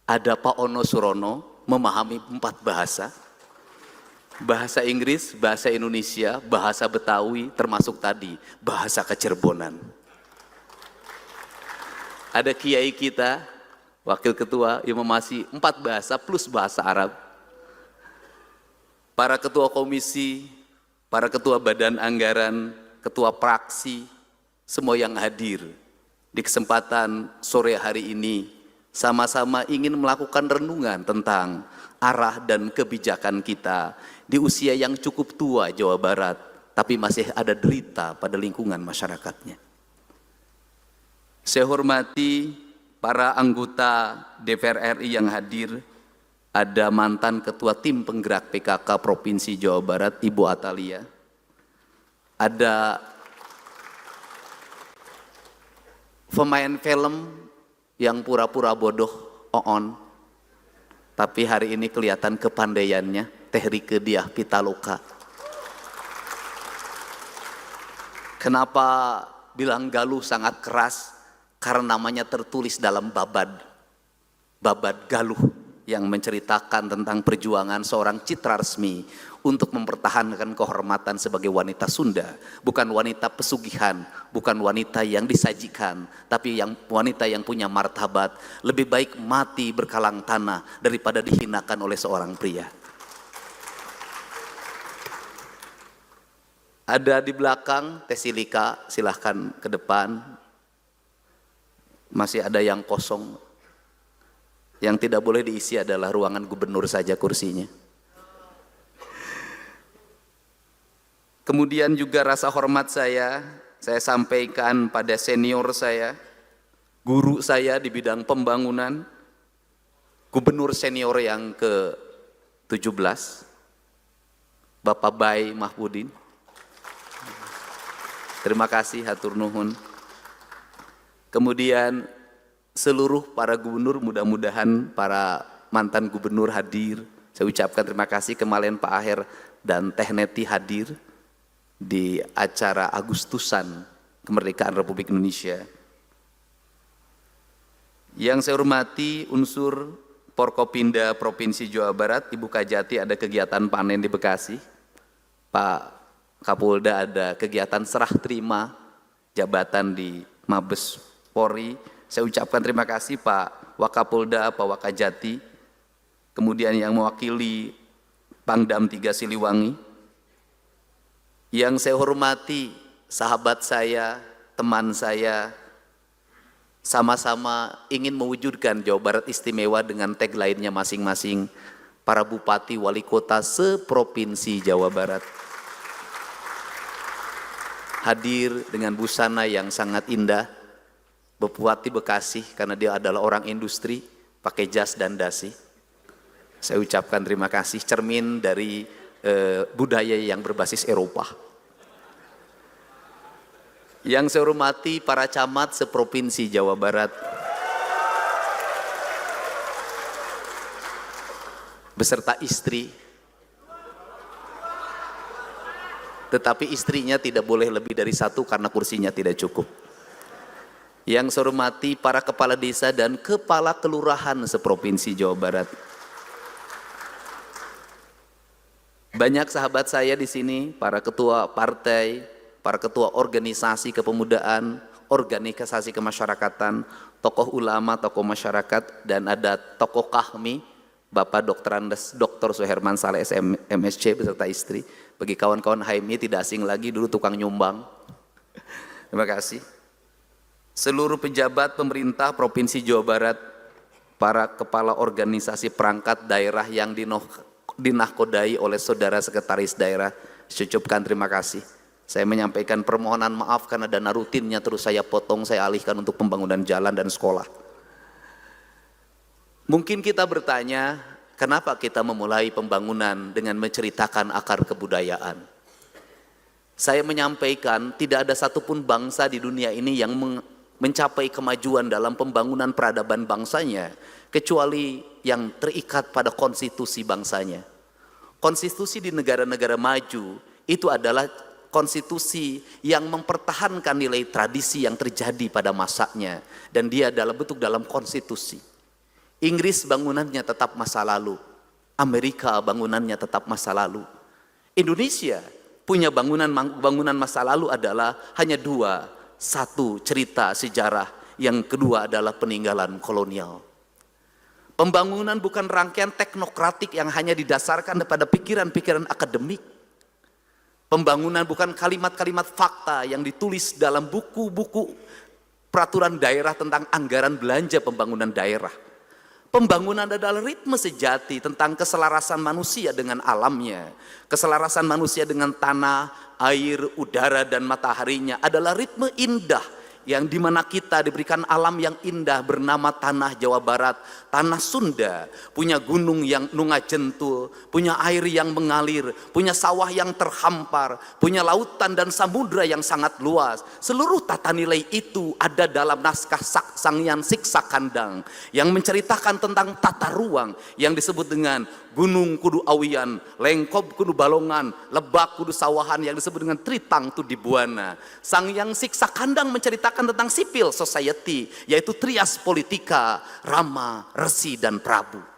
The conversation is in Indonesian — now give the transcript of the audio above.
Ada Pak Ono Surono memahami 4 bahasa. Bahasa Inggris, bahasa Indonesia, bahasa Betawi, termasuk tadi bahasa Kecerbonan. Ada kiai kita, wakil ketua yang memasi 4 bahasa plus bahasa Arab. Para ketua komisi, para ketua badan anggaran, ketua praksi, semua yang hadir di kesempatan sore hari ini sama-sama ingin melakukan renungan tentang arah dan kebijakan kita di usia yang cukup tua Jawa Barat, tapi masih ada derita pada lingkungan masyarakatnya. Saya hormati para anggota DPR RI yang hadir. Ada mantan ketua tim penggerak PKK Provinsi Jawa Barat, Ibu Atalia. Ada pemain film yang pura-pura bodoh, Oon. Tapi hari ini kelihatan kepandaiannya, Teh Rike Diah Pitaloka. Kenapa bilang Galuh sangat keras? Karena namanya tertulis dalam babad Galuh yang menceritakan tentang perjuangan seorang Citraresmi untuk mempertahankan kehormatan sebagai wanita Sunda. Bukan wanita pesugihan, bukan wanita yang disajikan, tapi yang wanita yang punya martabat. Lebih baik mati berkalang tanah daripada dihinakan oleh seorang pria. Ada di belakang Teh Silika, silahkan ke depan. Masih ada yang kosong. Yang tidak boleh diisi adalah ruangan gubernur saja kursinya. Kemudian juga rasa hormat saya sampaikan pada senior saya, guru saya di bidang pembangunan, gubernur senior yang ke-17, Bapak Bay Mahmudin. Terima kasih, hatur nuhun. Kemudian seluruh para gubernur, mudah-mudahan para mantan gubernur hadir. Saya ucapkan terima kasih kemarin Pak Aher dan Teh Neti hadir di acara Agustusan Kemerdekaan Republik Indonesia. Yang saya hormati unsur Forkopimda Provinsi Jawa Barat, Ibu Kajati ada kegiatan panen di Bekasi. Pak Kapolda ada kegiatan serah terima jabatan di Mabes Polri. Saya ucapkan terima kasih Pak Wakapolda, Pak Wakajati, kemudian yang mewakili Pangdam 3 Siliwangi. Yang saya hormati sahabat saya, teman saya, sama-sama ingin mewujudkan Jawa Barat istimewa dengan tagline-nya masing-masing, para bupati wali kota seprovinsi Jawa Barat. Hadir dengan busana yang sangat indah, Bupati Bekasi karena dia adalah orang industri, pakai jas dan dasi. Saya ucapkan terima kasih, cermin dari budaya yang berbasis Eropa. Yang saya hormati para camat seprovinsi Jawa Barat, beserta istri, tetapi istrinya tidak boleh lebih dari 1 karena kursinya tidak cukup. Yang saya hormati para kepala desa dan kepala kelurahan seprovinsi Jawa Barat. Banyak sahabat saya di sini, para ketua partai, para ketua organisasi kepemudaan, organisasi kemasyarakatan, tokoh ulama, tokoh masyarakat, dan ada tokoh Kahmi, Bapak Dr. Andes, Dr. Suherman Saleh MSc beserta istri. Bagi kawan-kawan HMI tidak asing lagi, dulu tukang nyumbang. Terima kasih. Seluruh pejabat pemerintah Provinsi Jawa Barat, para kepala organisasi perangkat daerah yang dinahkodai oleh saudara sekretaris daerah, saya ucapkan terima kasih. Saya menyampaikan permohonan maaf karena dana rutinnya terus saya potong, saya alihkan untuk pembangunan jalan dan sekolah. Mungkin kita bertanya, kenapa kita memulai pembangunan dengan menceritakan akar kebudayaan? Saya menyampaikan tidak ada satupun bangsa di dunia ini yang mencapai kemajuan dalam pembangunan peradaban bangsanya kecuali yang terikat pada konstitusi bangsanya. Konstitusi di negara-negara maju itu adalah konstitusi yang mempertahankan nilai tradisi yang terjadi pada masanya, dan dia adalah bentuk dalam konstitusi. Inggris bangunannya tetap masa lalu. Amerika bangunannya tetap masa lalu. Indonesia punya bangunan masa lalu adalah hanya dua. Satu, cerita sejarah. Yang kedua adalah peninggalan kolonial. Pembangunan bukan rangkaian teknokratik yang hanya didasarkan pada pikiran-pikiran akademik. Pembangunan bukan kalimat-kalimat fakta yang ditulis dalam buku-buku peraturan daerah tentang anggaran belanja pembangunan daerah. Pembangunan adalah ritme sejati tentang keselarasan manusia dengan alamnya. Keselarasan manusia dengan tanah, air, udara, dan mataharinya adalah ritme indah yang dimana kita diberikan alam yang indah bernama tanah Jawa Barat, tanah Sunda, punya gunung yang nungajentul, punya air yang mengalir, punya sawah yang terhampar, punya lautan dan samudra yang sangat luas. Seluruh tata nilai itu ada dalam naskah Sanghyang Siksa Kandang yang menceritakan tentang tata ruang yang disebut dengan gunung kudu awian, lengkop kudu balongan, lebak kudu sawahan yang disebut dengan tritang tu dibuana. Sanghyang Siksa Kandang menceritakan tentang civil society, yaitu trias politika, Rama, Resi, dan Prabu.